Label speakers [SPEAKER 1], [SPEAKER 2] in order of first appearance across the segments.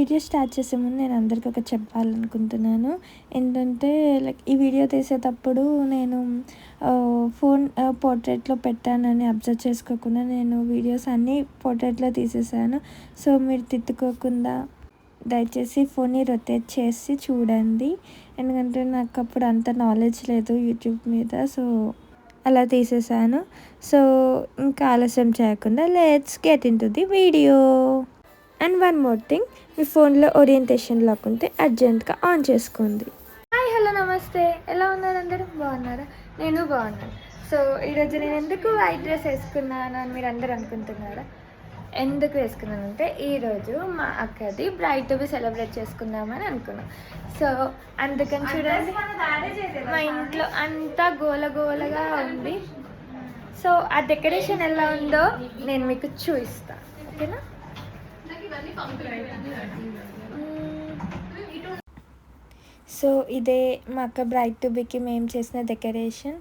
[SPEAKER 1] Video start చేసే ముందు నేను అందరికీ ఒక చెప్పాలనుకుంటున్నాను. ఏంటంటే లైక్ ఈ వీడియో తీసేటప్పుడు నేను ఫోన్ పోర్ట్రేట్లో పెట్టానని అబ్జర్వ్ చేసుకోకుండా నేను వీడియోస్ అన్నీ పోర్ట్రేట్లో తీసేసాను. సో మీరు తిట్టుకోకుండా దయచేసి ఫోన్ని రొటేట్ చేసి చూడండి. ఎందుకంటే నాకు అప్పుడు అంత నాలెడ్జ్ లేదు యూట్యూబ్ మీద. సో అలా తీసేసాను. సో ఇంకా ఆలస్యం చేయకుండా let's get into the video. And one more thing, మీ ఫోన్లో ఓరియంటేషన్ లాక్ ఉంటే అర్జెంట్గా ఆన్ చేసుకోండి. హాయ్, హలో, నమస్తే. ఎలా ఉన్నారు అందరూ? బాగున్నారా? నేను బాగున్నాను. సో ఈరోజు నేను ఎందుకు వైట్ డ్రెస్ వేసుకున్నాను అని మీరు అందరూ అనుకుంటున్నారా? ఎందుకు వేసుకున్నానంటే ఈరోజు మా అక్కది బ్రైట్ టు బి సెలబ్రేట్ చేసుకుందామని అనుకున్నాం. సో అందుకని చూడండి, మా ఇంట్లో అంతా గోలగోలగా ఉంది. సో ఆ డెకరేషన్ ఎలా ఉందో నేను మీకు చూపిస్తాను, ఓకేనా? సో ఇదే మా అక్క బ్రైట్ టు బికి మేము చేసిన డెకరేషన్.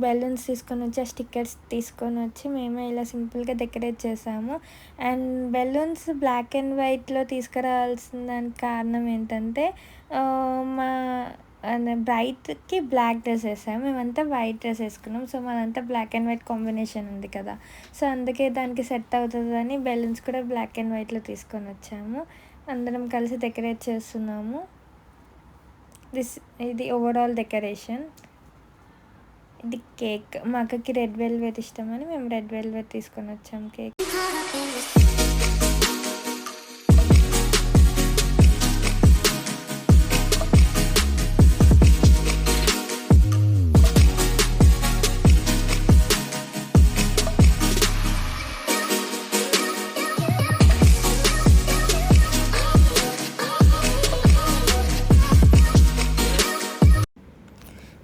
[SPEAKER 1] బెలూన్స్ తీసుకొని వచ్చి ఆ స్టిక్కర్స్ తీసుకొని వచ్చి మేమే ఇలా సింపుల్గా డెకరేట్ చేసాము. అండ్ బెలూన్స్ బ్లాక్ అండ్ వైట్లో తీసుకురావాల్సిన దానికి కారణం ఏంటంటే మా బ్రైట్కి బ్లాక్ డ్రెస్ వేసాము, మేమంతా వైట్ డ్రెస్ వేసుకున్నాం. సో మనంతా బ్లాక్ అండ్ వైట్ కాంబినేషన్ ఉంది కదా, సో అందుకే దానికి సెట్ అవుతుందని బెలూన్స్ కూడా బ్లాక్ అండ్ వైట్లో తీసుకొని వచ్చాము. అందరం కలిసి డెకరేట్ చేస్తున్నాము. ఇది ఓవరాల్ డెకరేషన్. ఇది కేక్, మా అక్కకి రెడ్ వెల్వెట్ ఇష్టమని మేము రెడ్ వెల్వెట్ తీసుకొని వచ్చాము కేక్.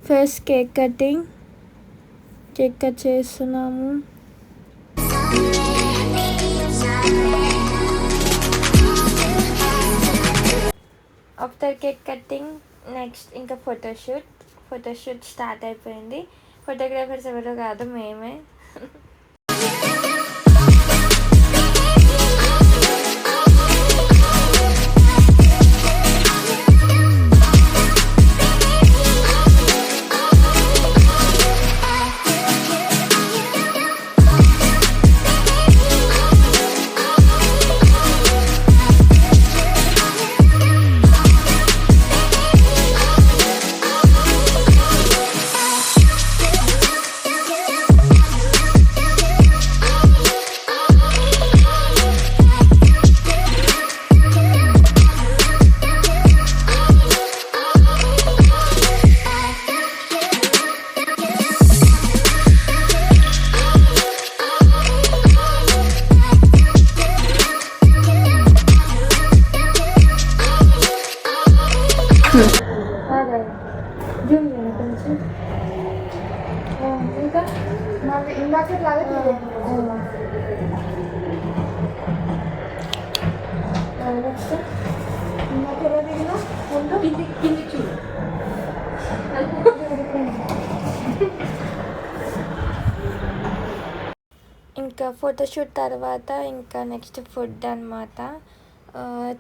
[SPEAKER 1] ఫస్ట్ కేక్ కట్ చేస్తున్నాము. ఆఫ్టర్ కేక్ కటింగ్ నెక్స్ట్ ఇంకా ఫోటోషూట్ స్టార్ట్ అయిపోయింది. ఫోటోగ్రాఫర్స్ ఎవరో కాదు, మేమే. ఇంకా ఫోటోషూట్ తర్వాత ఇంకా నెక్స్ట్ ఫుడ్ అనమాట.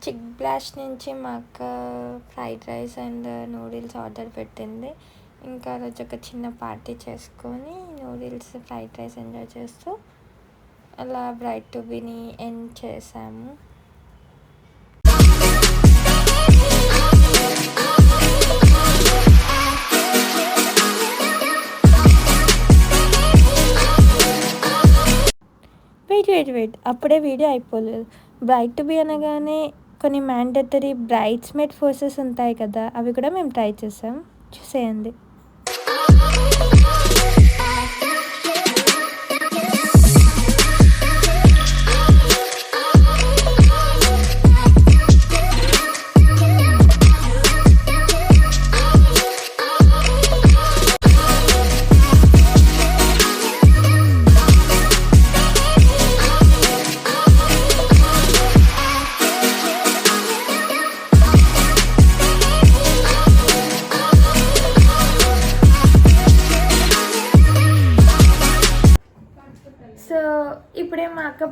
[SPEAKER 1] చిక్ బ్లాస్ట్ నుంచి మా అక్క fried rice and noodles order పెట్టింది. ఇంకా రోజు ఒక చిన్న పార్టీ చేసుకొని నూడిల్స్ ఫ్రైడ్ రైస్ ఎంజాయ్ చేస్తూ అలా బ్రైట్ టు బిని ఎండ్ చేసాము. వెయిట్ అప్పుడే వీడియో అయిపోలేదు. బ్రైట్ టు బి అనగానే కొన్ని మ్యాండేటరీ బ్రైడ్స్మేడ్ ఫోర్సెస్ ఉంటాయి కదా, అవి కూడా మేము ట్రై చేసాం, చూసేయండి.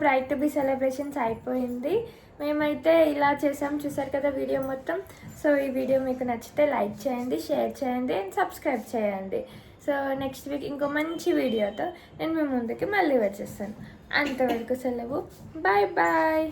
[SPEAKER 1] రైట్ టు బి సెలబ్రేషన్స్ అయిపోయింది. మేమైతే ఇలా చేసాం, చూసారు కదా వీడియో మొత్తం. సో ఈ వీడియో మీకు నచ్చితే లైక్ చేయండి, షేర్ చేయండి అండ్ సబ్స్క్రైబ్ చేయండి. సో నెక్స్ట్ వీక్ ఇంకో మంచి వీడియోతో నేను మీ ముందుకి మళ్ళీ వచ్చేస్తాను. అంతవరకు సెలవు, బాయ్ బాయ్.